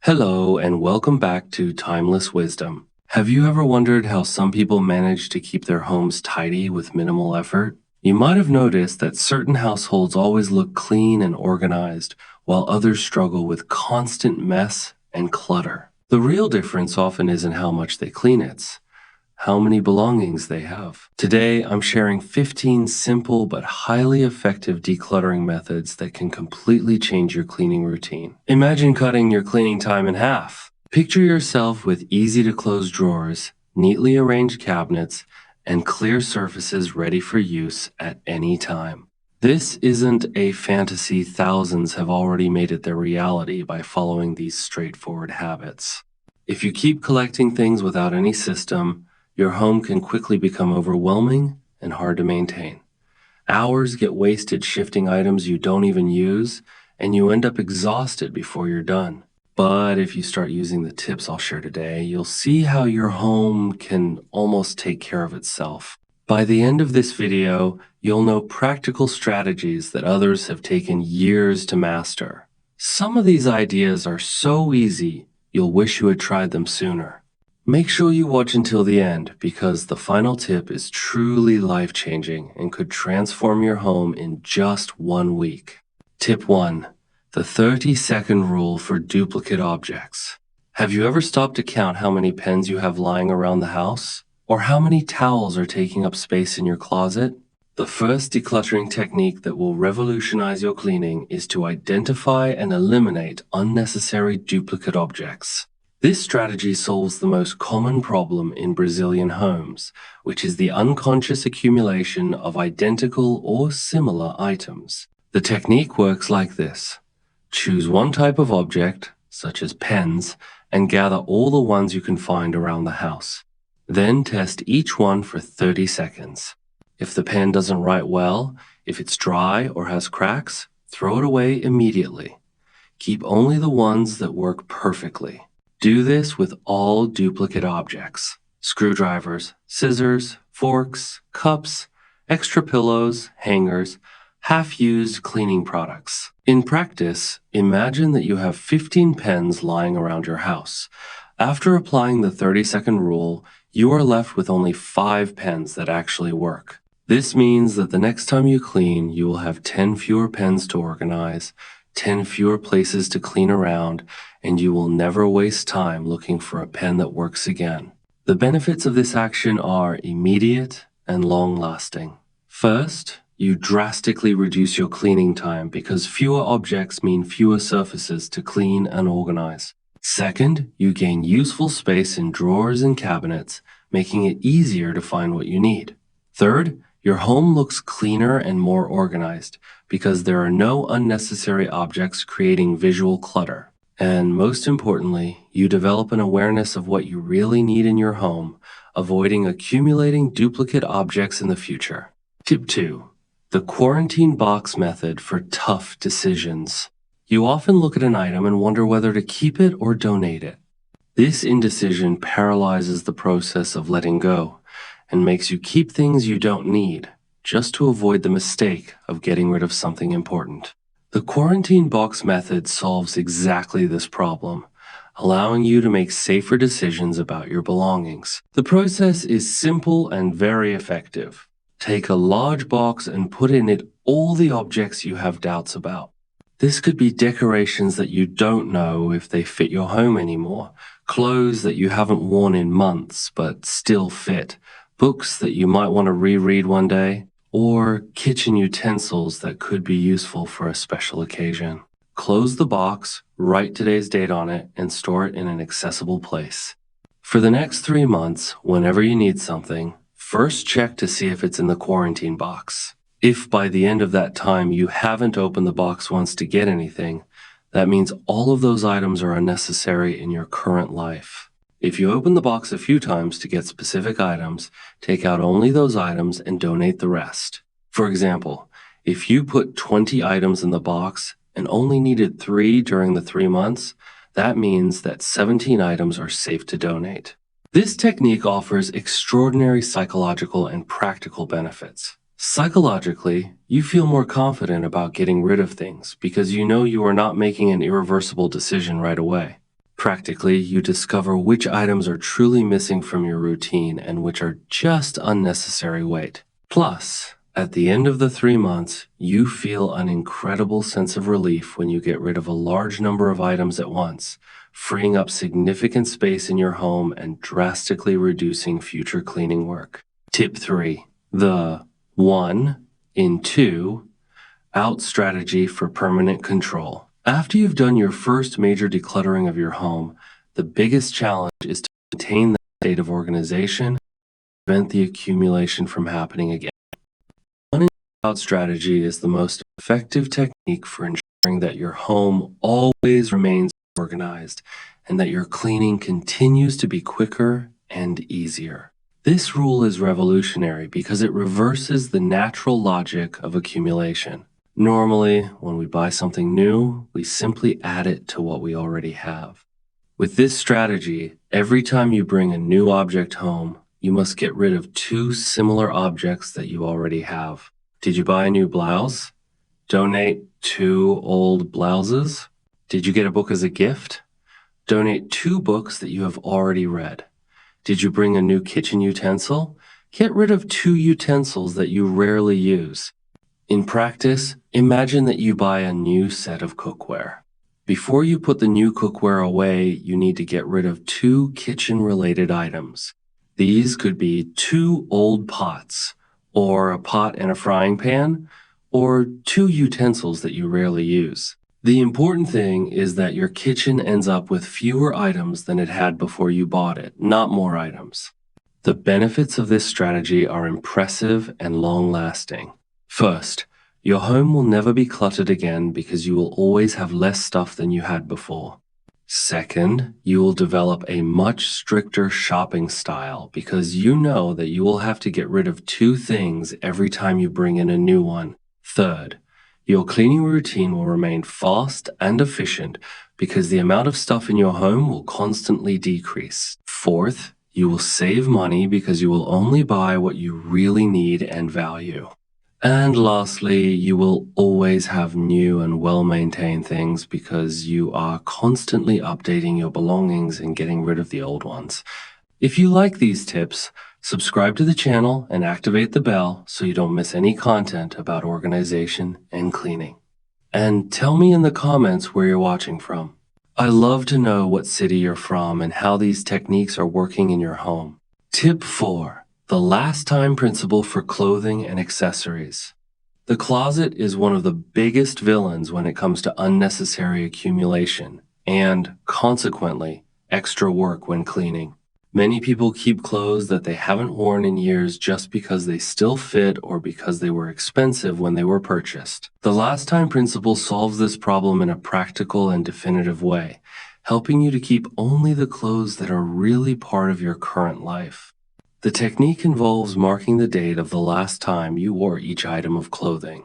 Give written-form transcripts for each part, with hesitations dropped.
Hello, and welcome back to Timeless Wisdom. Have you ever wondered how some people manage to keep their homes tidy with minimal effort? You might have noticed that certain households always look clean and organized, while others struggle with constant mess and clutter. The real difference often isn't how much they clean, it's how many belongings they have. Today, I'm sharing 15 simple but highly effective decluttering methods that can completely change your cleaning routine. Imagine cutting your cleaning time in half. Picture yourself with easy-to-close drawers, neatly arranged cabinets, and clear surfaces ready for use at any time. This isn't a fantasy. Thousands have already made it their reality by following these straightforward habits. If you keep collecting things without any system, your home can quickly become overwhelming and hard to maintain. Hours get wasted shifting items you don't even use, and you end up exhausted before you're done. But if you start using the tips I'll share today, you'll see how your home can almost take care of itself. By the end of this video, you'll know practical strategies that others have taken years to master. Some of these ideas are so easy, you'll wish you had tried them sooner. Make sure you watch until the end because the final tip is truly life-changing and could transform your home in just 1 week. Tip 1. The 30-second rule for duplicate objects. Have you ever stopped to count how many pens you have lying around the house? Or how many towels are taking up space in your closet? The first decluttering technique that will revolutionize your cleaning is to identify and eliminate unnecessary duplicate objects. This strategy solves the most common problem in Brazilian homes, which is the unconscious accumulation of identical or similar items. The technique works like this. Choose one type of object, such as pens, and gather all the ones you can find around the house. Then test each one for 30 seconds. If the pen doesn't write well, if it's dry or has cracks, throw it away immediately. Keep only the ones that work perfectly. Do this with all duplicate objects: screwdrivers, scissors, forks, cups, extra pillows, hangers, half-used cleaning products. In practice, imagine that you have 15 pens lying around your house. After applying the 30-second rule, you are left with only 5 pens that actually work. This means that the next time you clean, you will have 10 fewer pens to organize, 10 fewer places to clean around, and you will never waste time looking for a pen that works again. The benefits of this action are immediate and long-lasting. First, you drastically reduce your cleaning time because fewer objects mean fewer surfaces to clean and organize. Second, you gain useful space in drawers and cabinets, making it easier to find what you need. Third, your home looks cleaner and more organized because there are no unnecessary objects creating visual clutter. And most importantly, you develop an awareness of what you really need in your home, avoiding accumulating duplicate objects in the future. Tip 2. The quarantine box method for tough decisions. You often look at an item and wonder whether to keep it or donate it. This indecision paralyzes the process of letting go and makes you keep things you don't need, just to avoid the mistake of getting rid of something important. The quarantine box method solves exactly this problem, allowing you to make safer decisions about your belongings. The process is simple and very effective. Take a large box and put in it all the objects you have doubts about. This could be decorations that you don't know if they fit your home anymore, clothes that you haven't worn in months but still fit, books that you might want to reread one day, or kitchen utensils that could be useful for a special occasion. Close the box, write today's date on it, and store it in an accessible place. For the next 3 months, whenever you need something, first check to see if it's in the quarantine box. If by the end of that time you haven't opened the box once to get anything, that means all of those items are unnecessary in your current life. If you open the box a few times to get specific items, take out only those items and donate the rest. For example, if you put 20 items in the box and only needed 3 during the 3 months, that means that 17 items are safe to donate. This technique offers extraordinary psychological and practical benefits. Psychologically, you feel more confident about getting rid of things because you know you are not making an irreversible decision right away. Practically, you discover which items are truly missing from your routine and which are just unnecessary weight. Plus, at the end of the 3 months, you feel an incredible sense of relief when you get rid of a large number of items at once, freeing up significant space in your home and drastically reducing future cleaning work. Tip 3. The 1 in 2 out strategy for permanent control. After you've done your first major decluttering of your home, the biggest challenge is to maintain that state of organization and prevent the accumulation from happening again. One out strategy is the most effective technique for ensuring that your home always remains organized and that your cleaning continues to be quicker and easier. This rule is revolutionary because it reverses the natural logic of accumulation. Normally, when we buy something new, we simply add it to what we already have. With this strategy, every time you bring a new object home, you must get rid of 2 similar objects that you already have. Did you buy a new blouse? Donate 2 old blouses? Did you get a book as a gift? Donate 2 books that you have already read. Did you bring a new kitchen utensil? Get rid of 2 utensils that you rarely use. In practice, imagine that you buy a new set of cookware. Before you put the new cookware away, you need to get rid of 2 kitchen-related items. These could be 2 old pots, or a pot and a frying pan, or 2 utensils that you rarely use. The important thing is that your kitchen ends up with fewer items than it had before you bought it, not more items. The benefits of this strategy are impressive and long-lasting. First, your home will never be cluttered again because you will always have less stuff than you had before. Second, you will develop a much stricter shopping style because you know that you will have to get rid of 2 things every time you bring in a new one. Third, your cleaning routine will remain fast and efficient because the amount of stuff in your home will constantly decrease. Fourth, you will save money because you will only buy what you really need and value. And lastly, you will always have new and well-maintained things because you are constantly updating your belongings and getting rid of the old ones. If you like these tips, subscribe to the channel and activate the bell so you don't miss any content about organization and cleaning. And tell me in the comments where you're watching from. I love to know what city you're from and how these techniques are working in your home. Tip 4. The last time principle for clothing and accessories. The closet is one of the biggest villains when it comes to unnecessary accumulation and, consequently, extra work when cleaning. Many people keep clothes that they haven't worn in years just because they still fit or because they were expensive when they were purchased. The last time principle solves this problem in a practical and definitive way, helping you to keep only the clothes that are really part of your current life. The technique involves marking the date of the last time you wore each item of clothing.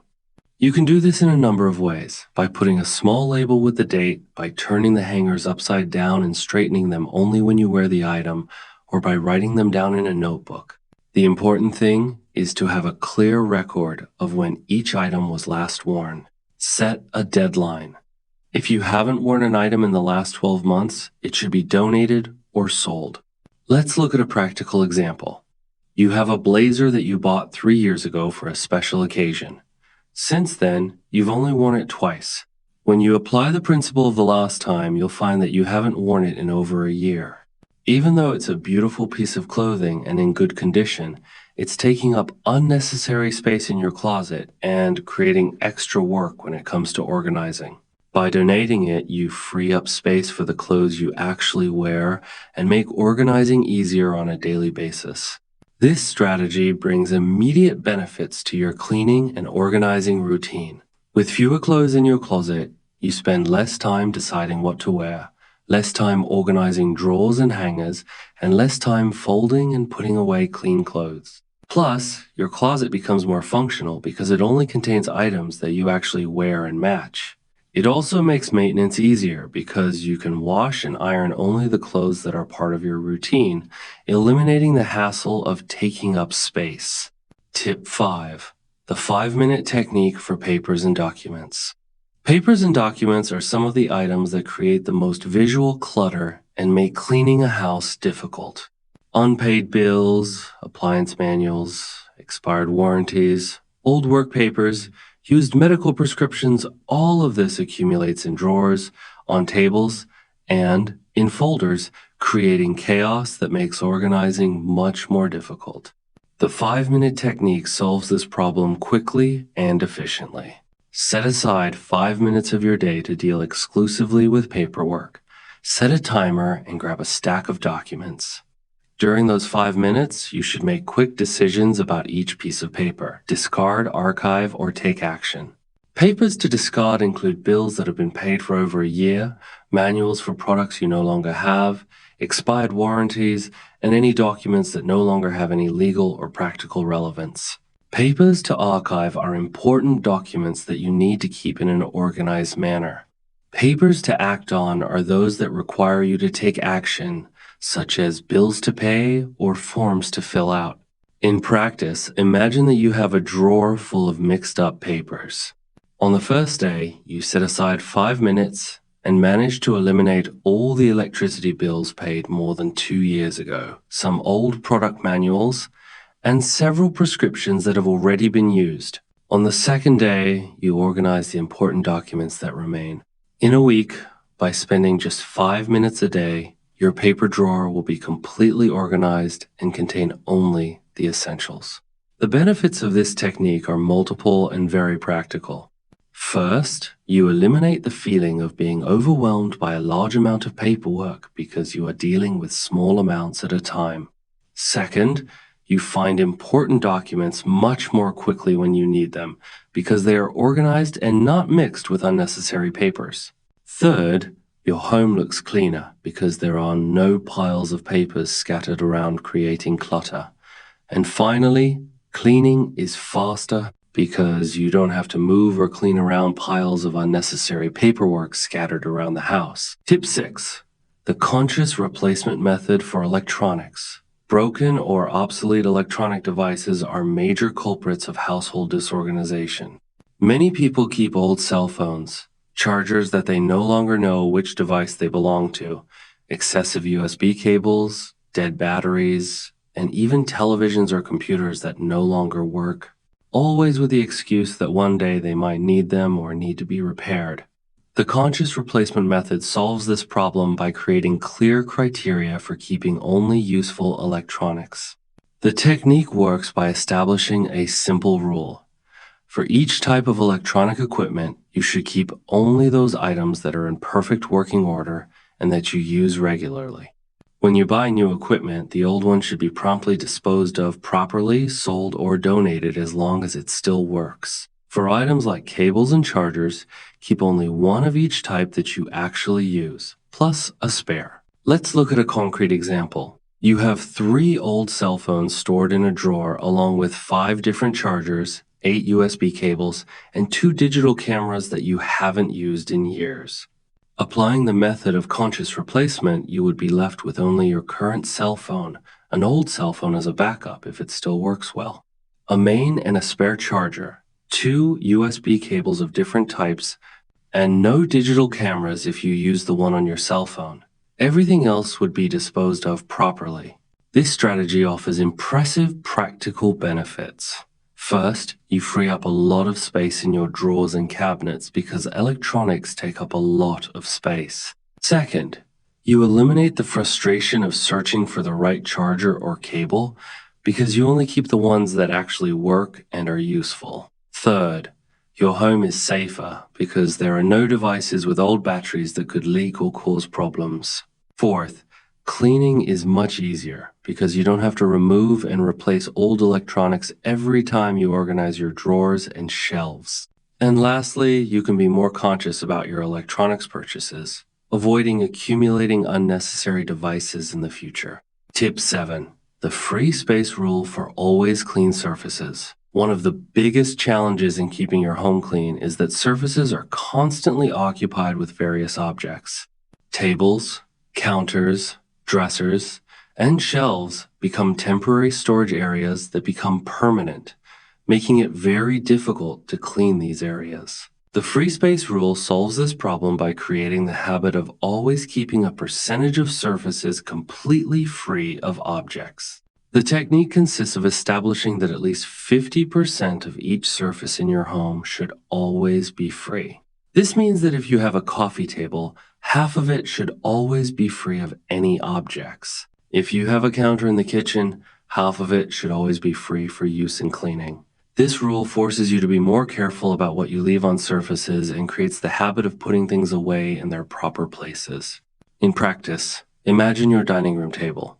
You can do this in a number of ways, by putting a small label with the date, by turning the hangers upside down and straightening them only when you wear the item, or by writing them down in a notebook. The important thing is to have a clear record of when each item was last worn. Set a deadline. If you haven't worn an item in the last 12 months, it should be donated or sold. Let's look at a practical example. You have a blazer that you bought 3 years ago for a special occasion. Since then, you've only worn it twice. When you apply the principle of the last time, you'll find that you haven't worn it in over a year. Even though it's a beautiful piece of clothing and in good condition, it's taking up unnecessary space in your closet and creating extra work when it comes to organizing. By donating it, you free up space for the clothes you actually wear and make organizing easier on a daily basis. This strategy brings immediate benefits to your cleaning and organizing routine. With fewer clothes in your closet, you spend less time deciding what to wear, less time organizing drawers and hangers, and less time folding and putting away clean clothes. Plus, your closet becomes more functional because it only contains items that you actually wear and match. It also makes maintenance easier because you can wash and iron only the clothes that are part of your routine, eliminating the hassle of taking up space. Tip 5. The 5-minute technique for papers and documents. Papers and documents are some of the items that create the most visual clutter and make cleaning a house difficult. Unpaid bills, appliance manuals, expired warranties, old work papers, used medical prescriptions, all of this accumulates in drawers, on tables, and in folders, creating chaos that makes organizing much more difficult. The 5-minute technique solves this problem quickly and efficiently. Set aside 5 minutes of your day to deal exclusively with paperwork. Set a timer and grab a stack of documents. During those 5 minutes, you should make quick decisions about each piece of paper. Discard, archive, or take action. Papers to discard include bills that have been paid for over a year, manuals for products you no longer have, expired warranties, and any documents that no longer have any legal or practical relevance. Papers to archive are important documents that you need to keep in an organized manner. Papers to act on are those that require you to take action, such as bills to pay or forms to fill out. In practice, imagine that you have a drawer full of mixed up papers. On the first day, you set aside 5 minutes and manage to eliminate all the electricity bills paid more than 2 years ago, some old product manuals, and several prescriptions that have already been used. On the second day, you organize the important documents that remain. In a week, by spending just 5 minutes a day, your paper drawer will be completely organized and contain only the essentials. The benefits of this technique are multiple and very practical. First, you eliminate the feeling of being overwhelmed by a large amount of paperwork because you are dealing with small amounts at a time. Second, you find important documents much more quickly when you need them because they are organized and not mixed with unnecessary papers. Third, your home looks cleaner because there are no piles of papers scattered around creating clutter. And finally, cleaning is faster because you don't have to move or clean around piles of unnecessary paperwork scattered around the house. Tip 6. The conscious replacement method for electronics. Broken or obsolete electronic devices are major culprits of household disorganization. Many people keep old cell phones, chargers that they no longer know which device they belong to, excessive USB cables, dead batteries, and even televisions or computers that no longer work, always with the excuse that one day they might need them or need to be repaired. The conscious replacement method solves this problem by creating clear criteria for keeping only useful electronics. The technique works by establishing a simple rule. For each type of electronic equipment, you should keep only those items that are in perfect working order and that you use regularly. When you buy new equipment, the old one should be promptly disposed of properly, sold, or donated as long as it still works. For items like cables and chargers, keep only one of each type that you actually use, plus a spare. Let's look at a concrete example. You have 3 old cell phones stored in a drawer along with 5 different chargers, 8 USB cables, and 2 digital cameras that you haven't used in years. Applying the method of conscious replacement, you would be left with only your current cell phone, an old cell phone as a backup if it still works well, a main and a spare charger, 2 USB cables of different types, and no digital cameras if you use the one on your cell phone. Everything else would be disposed of properly. This strategy offers impressive practical benefits. First, you free up a lot of space in your drawers and cabinets because electronics take up a lot of space. Second, you eliminate the frustration of searching for the right charger or cable because you only keep the ones that actually work and are useful. Third, your home is safer because there are no devices with old batteries that could leak or cause problems. Fourth, cleaning is much easier because you don't have to remove and replace old electronics every time you organize your drawers and shelves. And lastly, you can be more conscious about your electronics purchases, avoiding accumulating unnecessary devices in the future. Tip 7. The free space rule for always clean surfaces. One of the biggest challenges in keeping your home clean is that surfaces are constantly occupied with various objects. Tables, counters, dressers, and shelves become temporary storage areas that become permanent, making it very difficult to clean these areas. The free space rule solves this problem by creating the habit of always keeping a percentage of surfaces completely free of objects. The technique consists of establishing that at least 50% of each surface in your home should always be free. This means that if you have a coffee table, half of it should always be free of any objects. If you have a counter in the kitchen, half of it should always be free for use in cleaning. This rule forces you to be more careful about what you leave on surfaces and creates the habit of putting things away in their proper places. In practice, imagine your dining room table.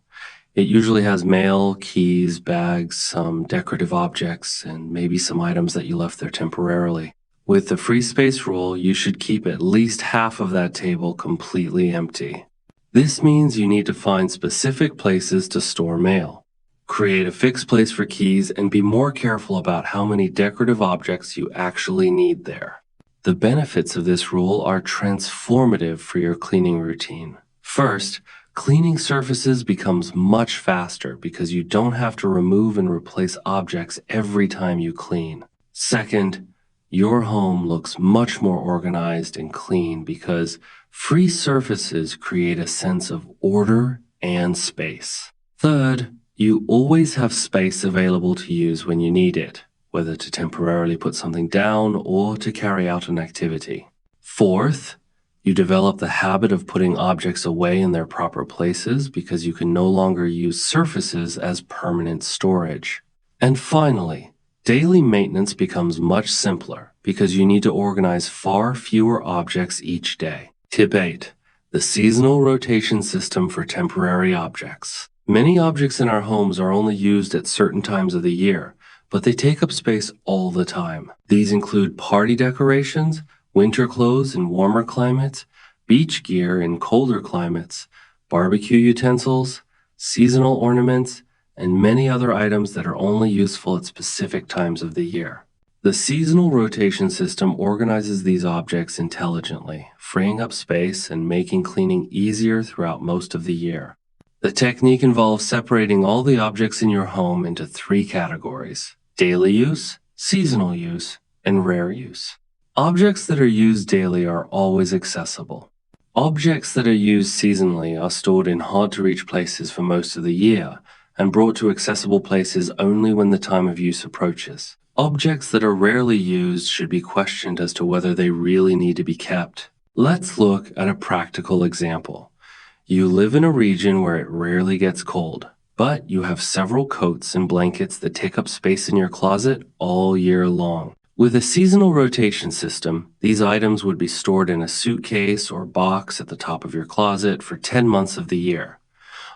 It usually has mail, keys, bags, some decorative objects, and maybe some items that you left there temporarily. With the free space rule, you should keep at least half of that table completely empty. This means you need to find specific places to store mail. Create a fixed place for keys and be more careful about how many decorative objects you actually need there. The benefits of this rule are transformative for your cleaning routine. First, cleaning surfaces becomes much faster because you don't have to remove and replace objects every time you clean. Second, your home looks much more organized and clean because free surfaces create a sense of order and space. Third, you always have space available to use when you need it, whether to temporarily put something down or to carry out an activity. Fourth, you develop the habit of putting objects away in their proper places because you can no longer use surfaces as permanent storage. And finally, daily maintenance becomes much simpler because you need to organize far fewer objects each day. Tip 8. The seasonal rotation system for temporary objects. Many objects in our homes are only used at certain times of the year, but they take up space all the time. These include party decorations, winter clothes in warmer climates, beach gear in colder climates, barbecue utensils, seasonal ornaments, and many other items that are only useful at specific times of the year. The seasonal rotation system organizes these objects intelligently, freeing up space and making cleaning easier throughout most of the year. The technique involves separating all the objects in your home into 3 categories: daily use, seasonal use, and rare use. Objects that are used daily are always accessible. Objects that are used seasonally are stored in hard-to-reach places for most of the year and brought to accessible places only when the time of use approaches. Objects that are rarely used should be questioned as to whether they really need to be kept. Let's look at a practical example. You live in a region where it rarely gets cold, but you have several coats and blankets that take up space in your closet all year long. With a seasonal rotation system, these items would be stored in a suitcase or box at the top of your closet for 10 months of the year.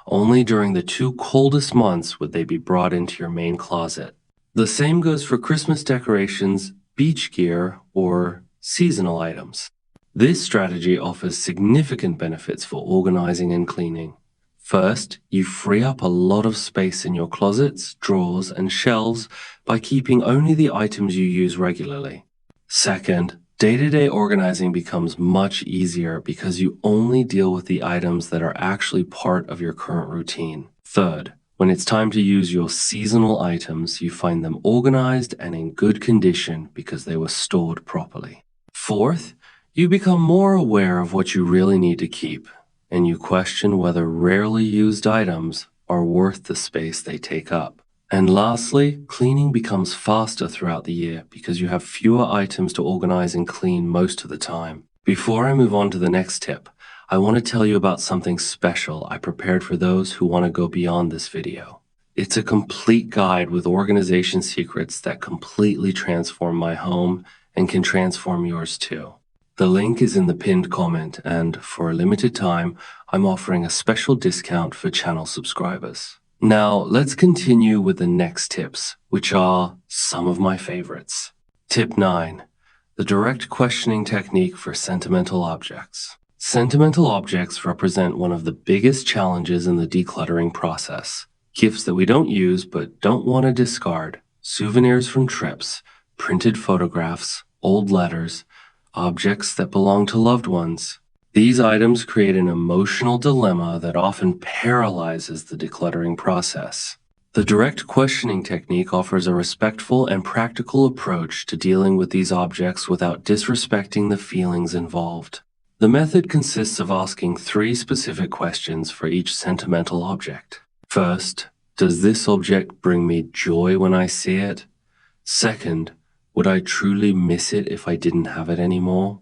Only during the 2 coldest months would they be brought into your main closet. The same goes for Christmas decorations, beach gear, or seasonal items. This strategy offers significant benefits for organizing and cleaning. First, you free up a lot of space in your closets, drawers, and shelves by keeping only the items you use regularly. Second, day-to-day organizing becomes much easier because you only deal with the items that are actually part of your current routine. Third, when it's time to use your seasonal items, you find them organized and in good condition because they were stored properly. Fourth, you become more aware of what you really need to keep, and you question whether rarely used items are worth the space they take up. And lastly, cleaning becomes faster throughout the year because you have fewer items to organize and clean most of the time. Before I move on to the next tip, I want to tell you about something special I prepared for those who want to go beyond this video. It's a complete guide with organization secrets that completely transform my home and can transform yours too. The link is in the pinned comment, and for a limited time, I'm offering a special discount for channel subscribers. Now, let's continue with the next tips, which are some of my favorites. Tip 9. The direct questioning technique for sentimental objects. Sentimental objects represent one of the biggest challenges in the decluttering process. Gifts that we don't use but don't want to discard, souvenirs from trips, printed photographs, old letters, objects that belong to loved ones. These items create an emotional dilemma that often paralyzes the decluttering process. The direct questioning technique offers a respectful and practical approach to dealing with these objects without disrespecting the feelings involved. The method consists of asking 3 specific questions for each sentimental object. First, does this object bring me joy when I see it? Second, would I truly miss it if I didn't have it anymore?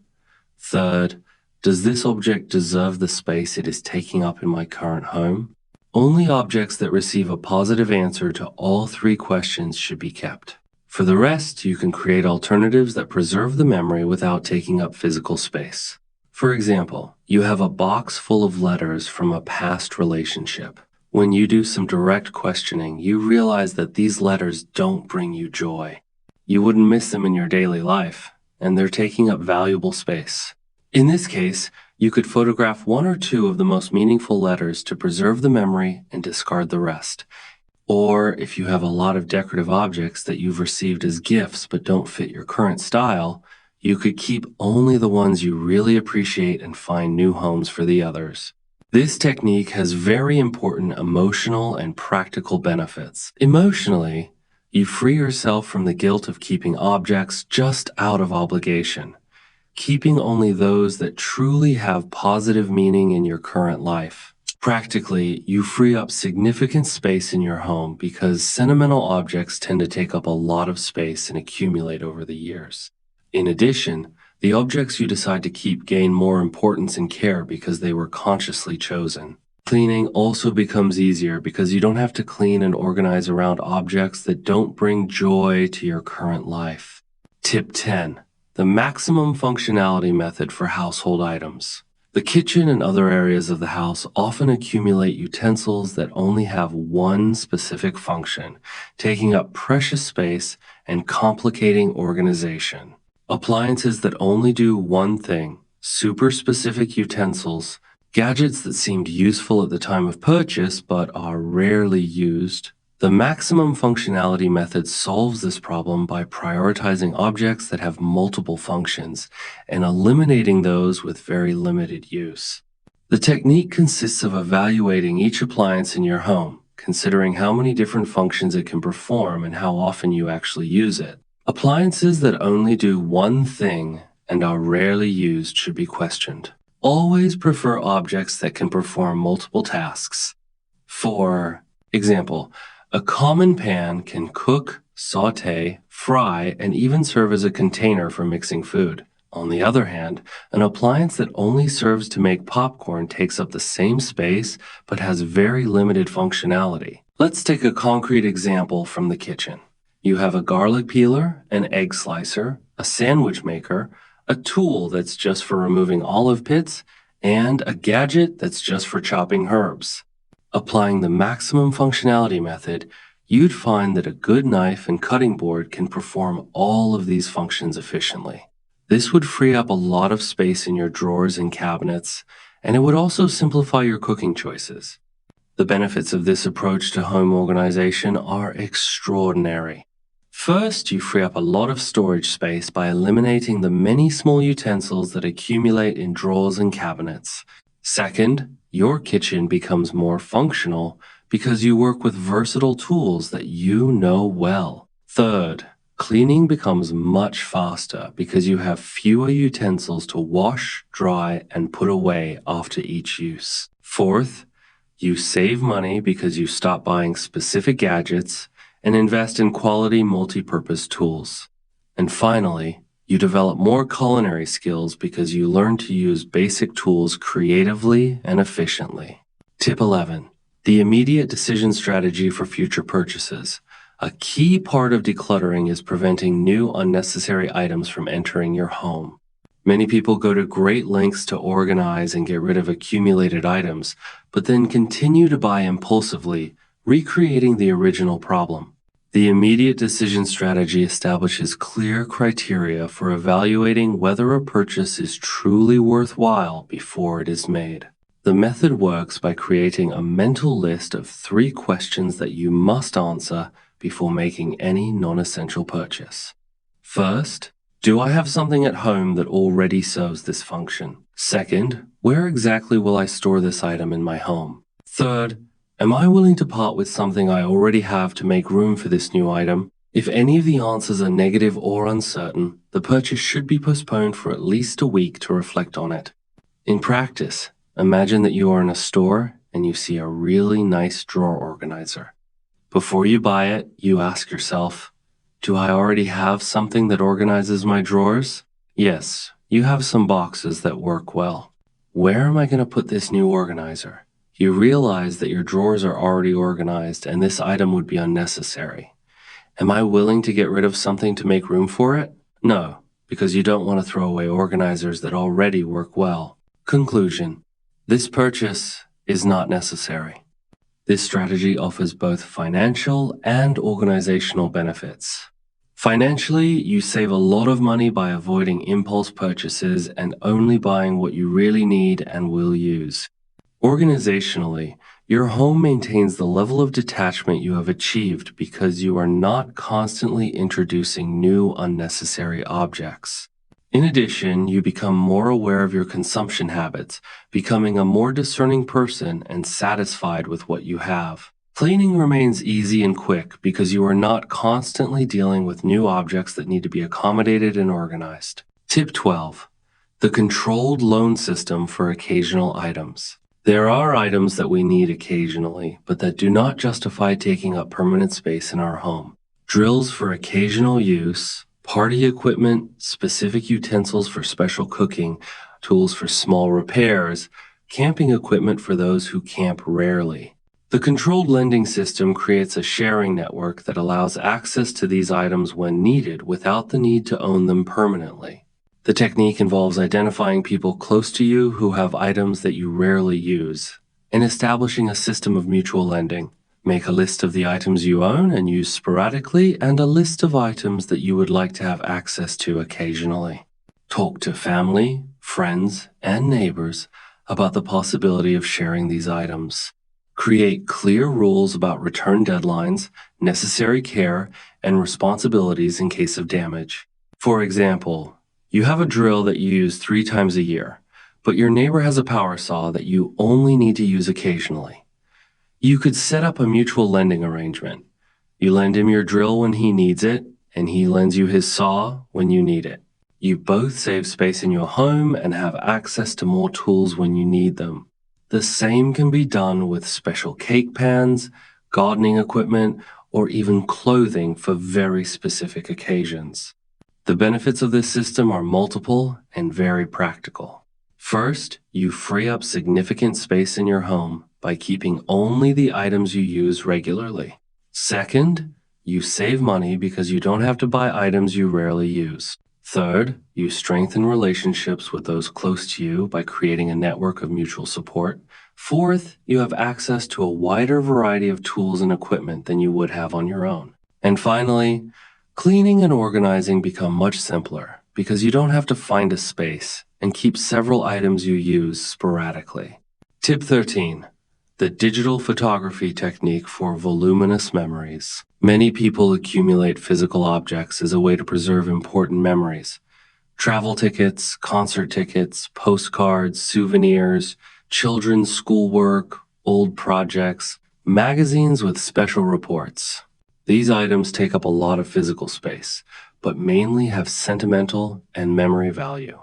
Third, does this object deserve the space it is taking up in my current home? Only objects that receive a positive answer to all 3 questions should be kept. For the rest, you can create alternatives that preserve the memory without taking up physical space. For example, you have a box full of letters from a past relationship. When you do some direct questioning, you realize that these letters don't bring you joy. You wouldn't miss them in your daily life, and they're taking up valuable space. In this case, you could photograph 1 or 2 of the most meaningful letters to preserve the memory and discard the rest. Or if you have a lot of decorative objects that you've received as gifts but don't fit your current style, you could keep only the ones you really appreciate and find new homes for the others. This technique has very important emotional and practical benefits. Emotionally, you free yourself from the guilt of keeping objects just out of obligation, keeping only those that truly have positive meaning in your current life. Practically, you free up significant space in your home because sentimental objects tend to take up a lot of space and accumulate over the years. In addition, the objects you decide to keep gain more importance and care because they were consciously chosen. Cleaning also becomes easier because you don't have to clean and organize around objects that don't bring joy to your current life. Tip 10. The maximum functionality method for household items. The kitchen and other areas of the house often accumulate utensils that only have one specific function, taking up precious space and complicating organization. Appliances that only do one thing, super specific utensils, gadgets that seemed useful at the time of purchase but are rarely used. The maximum functionality method solves this problem by prioritizing objects that have multiple functions and eliminating those with very limited use. The technique consists of evaluating each appliance in your home, considering how many different functions it can perform and how often you actually use it. Appliances that only do one thing and are rarely used should be questioned. Always prefer objects that can perform multiple tasks. For example, a common pan can cook, saute, fry, and even serve as a container for mixing food. On the other hand, an appliance that only serves to make popcorn takes up the same space but has very limited functionality. Let's take a concrete example from the kitchen. You have a garlic peeler, an egg slicer, a sandwich maker, a tool that's just for removing olive pits, and a gadget that's just for chopping herbs. Applying the maximum functionality method, you'd find that a good knife and cutting board can perform all of these functions efficiently. This would free up a lot of space in your drawers and cabinets, and it would also simplify your cooking choices. The benefits of this approach to home organization are extraordinary. First, you free up a lot of storage space by eliminating the many small utensils that accumulate in drawers and cabinets. Second, your kitchen becomes more functional because you work with versatile tools that you know well. Third, cleaning becomes much faster because you have fewer utensils to wash, dry, and put away after each use. Fourth, you save money because you stop buying specific gadgets and invest in quality multi-purpose tools. And finally, you develop more culinary skills because you learn to use basic tools creatively and efficiently. Tip 11. The immediate decision strategy for future purchases. A key part of decluttering is preventing new unnecessary items from entering your home. Many people go to great lengths to organize and get rid of accumulated items, but then continue to buy impulsively, recreating the original problem. The immediate decision strategy establishes clear criteria for evaluating whether a purchase is truly worthwhile before it is made. The method works by creating a mental list of 3 questions that you must answer before making any non-essential purchase. First, do I have something at home that already serves this function? Second, where exactly will I store this item in my home? Third, Am I willing to part with something I already have to make room for this new item? If any of the answers are negative or uncertain, the purchase should be postponed for at least a week to reflect on it. In practice, imagine that you are in a store and you see a really nice drawer organizer. Before you buy it, you ask yourself, do I already have something that organizes my drawers? Yes, you have some boxes that work well. Where am I going to put this new organizer? You realize that your drawers are already organized and this item would be unnecessary. Am I willing to get rid of something to make room for it? No, because you don't want to throw away organizers that already work well. Conclusion: this purchase is not necessary. This strategy offers both financial and organizational benefits. Financially, you save a lot of money by avoiding impulse purchases and only buying what you really need and will use. Organizationally, your home maintains the level of detachment you have achieved because you are not constantly introducing new unnecessary objects. In addition, you become more aware of your consumption habits, becoming a more discerning person and satisfied with what you have. Cleaning remains easy and quick because you are not constantly dealing with new objects that need to be accommodated and organized. Tip 12. The controlled loan system for occasional items. There are items that we need occasionally, but that do not justify taking up permanent space in our home. Drills for occasional use, party equipment, specific utensils for special cooking, tools for small repairs, camping equipment for those who camp rarely. The controlled lending system creates a sharing network that allows access to these items when needed without the need to own them permanently. The technique involves identifying people close to you who have items that you rarely use and establishing a system of mutual lending. Make a list of the items you own and use sporadically and a list of items that you would like to have access to occasionally. Talk to family, friends, and neighbors about the possibility of sharing these items. Create clear rules about return deadlines, necessary care, and responsibilities in case of damage. For example, you have a drill that you use 3 times a year, but your neighbor has a power saw that you only need to use occasionally. You could set up a mutual lending arrangement. You lend him your drill when he needs it, and he lends you his saw when you need it. You both save space in your home and have access to more tools when you need them. The same can be done with special cake pans, gardening equipment, or even clothing for very specific occasions. The benefits of this system are multiple and very practical. First, you free up significant space in your home by keeping only the items you use regularly. Second, you save money because you don't have to buy items you rarely use. Third, you strengthen relationships with those close to you by creating a network of mutual support. Fourth, you have access to a wider variety of tools and equipment than you would have on your own. And finally, cleaning and organizing become much simpler because you don't have to find a space and keep several items you use sporadically. Tip 13. The digital photography technique for voluminous memories. Many people accumulate physical objects as a way to preserve important memories. Travel tickets, concert tickets, postcards, souvenirs, children's schoolwork, old projects, magazines with special reports. These items take up a lot of physical space, but mainly have sentimental and memory value.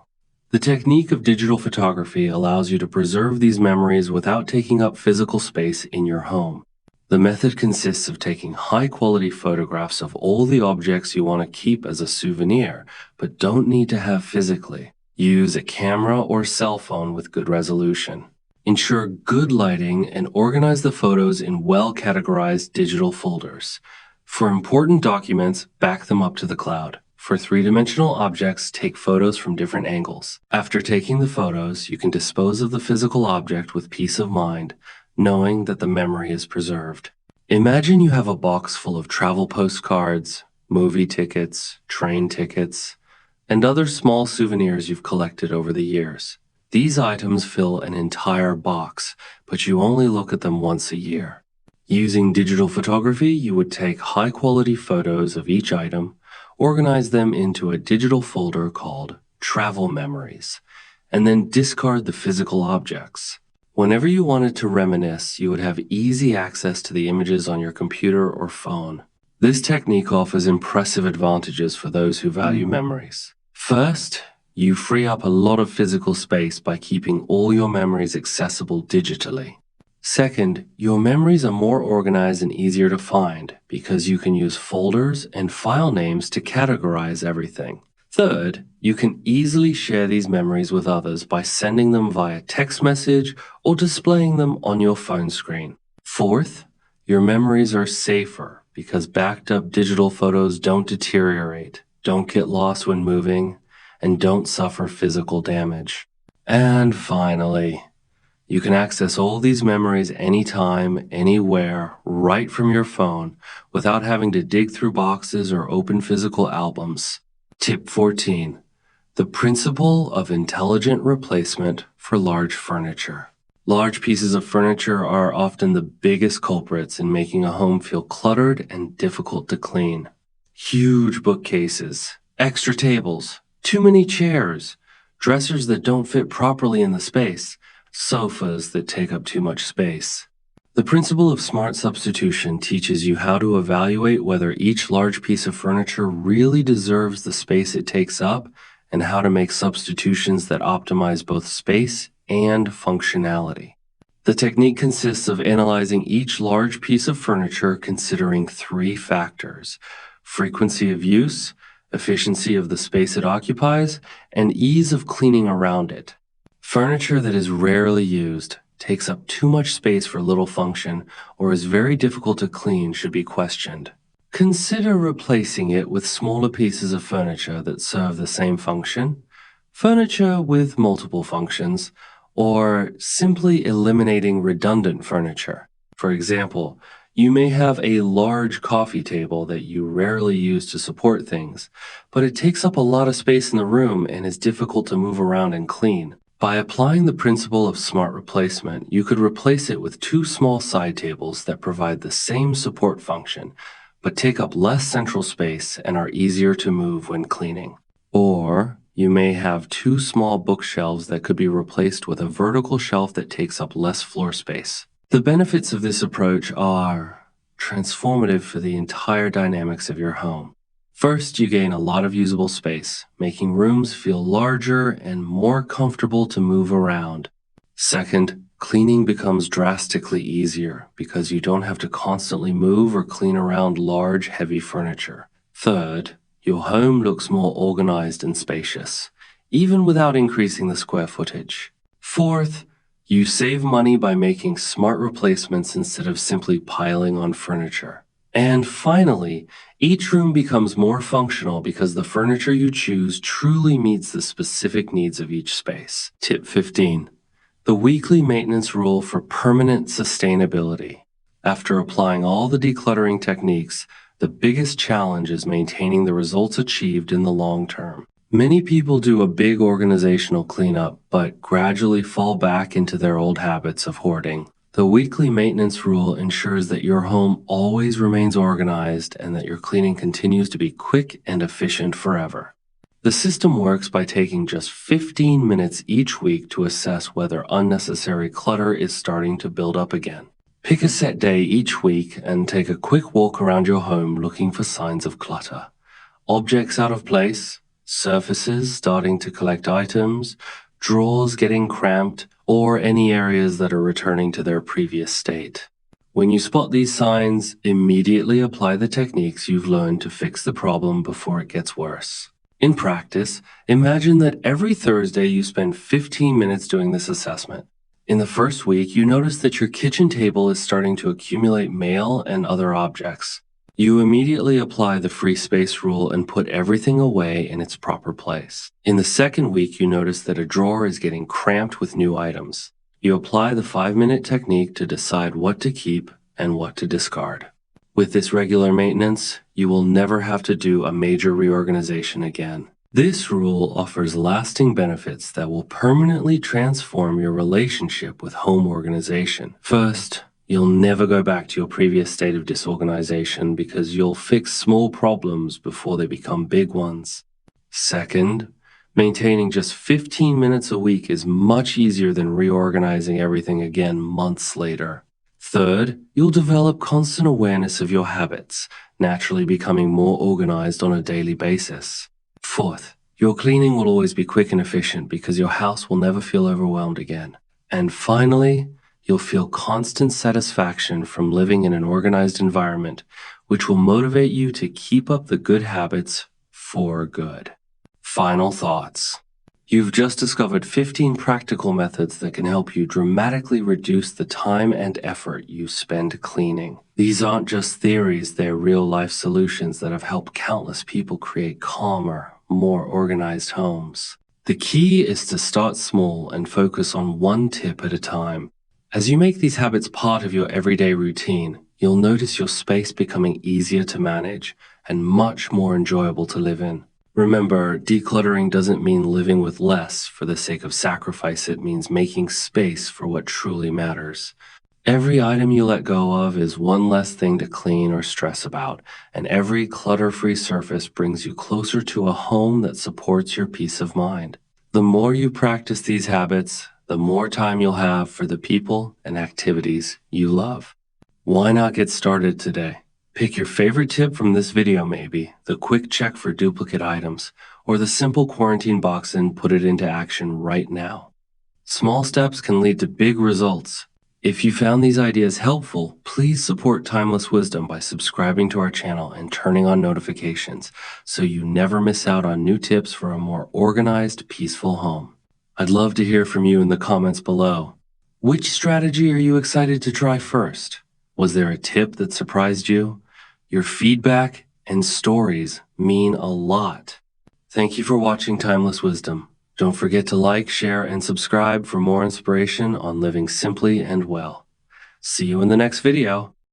The technique of digital photography allows you to preserve these memories without taking up physical space in your home. The method consists of taking high-quality photographs of all the objects you want to keep as a souvenir, but don't need to have physically. Use a camera or cell phone with good resolution. Ensure good lighting and organize the photos in well-categorized digital folders. For important documents, back them up to the cloud. For three-dimensional objects, take photos from different angles. After taking the photos, you can dispose of the physical object with peace of mind, knowing that the memory is preserved. Imagine you have a box full of travel postcards, movie tickets, train tickets, and other small souvenirs you've collected over the years. These items fill an entire box, but you only look at them once a year. Using digital photography, you would take high-quality photos of each item, organize them into a digital folder called Travel Memories, and then discard the physical objects. Whenever you wanted to reminisce, you would have easy access to the images on your computer or phone. This technique offers impressive advantages for those who value memories. First, you free up a lot of physical space by keeping all your memories accessible digitally. Second, your memories are more organized and easier to find because you can use folders and file names to categorize everything. Third, you can easily share these memories with others by sending them via text message or displaying them on your phone screen. Fourth, your memories are safer because backed up digital photos don't deteriorate, don't get lost when moving, and don't suffer physical damage. And finally, you can access all these memories anytime, anywhere, right from your phone without having to dig through boxes or open physical albums. Tip 14. The principle of intelligent replacement for large furniture. Large pieces of furniture are often the biggest culprits in making a home feel cluttered and difficult to clean. Huge bookcases, extra tables, too many chairs, dressers that don't fit properly in the space, sofas that take up too much space. The principle of smart substitution teaches you how to evaluate whether each large piece of furniture really deserves the space it takes up and how to make substitutions that optimize both space and functionality. The technique consists of analyzing each large piece of furniture considering three factors: frequency of use, efficiency of the space it occupies, and ease of cleaning around it. Furniture that is rarely used, takes up too much space for little function, or is very difficult to clean should be questioned. Consider replacing it with smaller pieces of furniture that serve the same function, furniture with multiple functions, or simply eliminating redundant furniture. For example, you may have a large coffee table that you rarely use to support things, but it takes up a lot of space in the room and is difficult to move around and clean. By applying the principle of smart replacement, you could replace it with two small side tables that provide the same support function, but take up less central space and are easier to move when cleaning. Or you may have two small bookshelves that could be replaced with a vertical shelf that takes up less floor space. The benefits of this approach are transformative for the entire dynamics of your home. First, you gain a lot of usable space, making rooms feel larger and more comfortable to move around. Second, cleaning becomes drastically easier because you don't have to constantly move or clean around large, heavy furniture. Third, your home looks more organized and spacious, even without increasing the square footage. Fourth, you save money by making smart replacements instead of simply piling on furniture. And finally, each room becomes more functional because the furniture you choose truly meets the specific needs of each space. Tip 15. The weekly maintenance rule for permanent sustainability. After applying all the decluttering techniques, the biggest challenge is maintaining the results achieved in the long term. Many people do a big organizational cleanup, but gradually fall back into their old habits of hoarding. The weekly maintenance rule ensures that your home always remains organized and that your cleaning continues to be quick and efficient forever. The system works by taking just 15 minutes each week to assess whether unnecessary clutter is starting to build up again. Pick a set day each week and take a quick walk around your home looking for signs of clutter. Objects out of place, surfaces starting to collect items, drawers getting cramped, or any areas that are returning to their previous state. When you spot these signs, immediately apply the techniques you've learned to fix the problem before it gets worse. In practice, imagine that every Thursday you spend 15 minutes doing this assessment. In the first week, you notice that your kitchen table is starting to accumulate mail and other objects. You immediately apply the free space rule and put everything away in its proper place. In the second week, you notice that a drawer is getting cramped with new items. You apply the 5-minute technique to decide what to keep and what to discard. With this regular maintenance, you will never have to do a major reorganization again. This rule offers lasting benefits that will permanently transform your relationship with home organization. First, you'll never go back to your previous state of disorganization because you'll fix small problems before they become big ones. Second, Maintaining just 15 minutes a week is much easier than reorganizing everything again months later. Third, you'll develop constant awareness of your habits, naturally becoming more organized on a daily basis. Fourth, your cleaning will always be quick and efficient because your house will never feel overwhelmed again. And finally, you'll feel constant satisfaction from living in an organized environment, which will motivate you to keep up the good habits for good. Final thoughts. You've just discovered 15 practical methods that can help you dramatically reduce the time and effort you spend cleaning. These aren't just theories, they're real-life solutions that have helped countless people create calmer, more organized homes. The key is to start small and focus on one tip at a time. As you make these habits part of your everyday routine, you'll notice your space becoming easier to manage and much more enjoyable to live in. Remember, decluttering doesn't mean living with less for the sake of sacrifice. It means making space for what truly matters. Every item you let go of is one less thing to clean or stress about, and every clutter-free surface brings you closer to a home that supports your peace of mind. The more you practice these habits, the more time you'll have for the people and activities you love. Why not get started today? Pick your favorite tip from this video maybe, the quick check for duplicate items, or the simple quarantine box and put it into action right now. Small steps can lead to big results. If you found these ideas helpful, please support Timeless Wisdom by subscribing to our channel and turning on notifications so you never miss out on new tips for a more organized, peaceful home. I'd love to hear from you in the comments below. Which strategy are you excited to try first? Was there a tip that surprised you? Your feedback and stories mean a lot. Thank you for watching Timeless Wisdom. Don't forget to like, share, and subscribe for more inspiration on living simply and well. See you in the next video.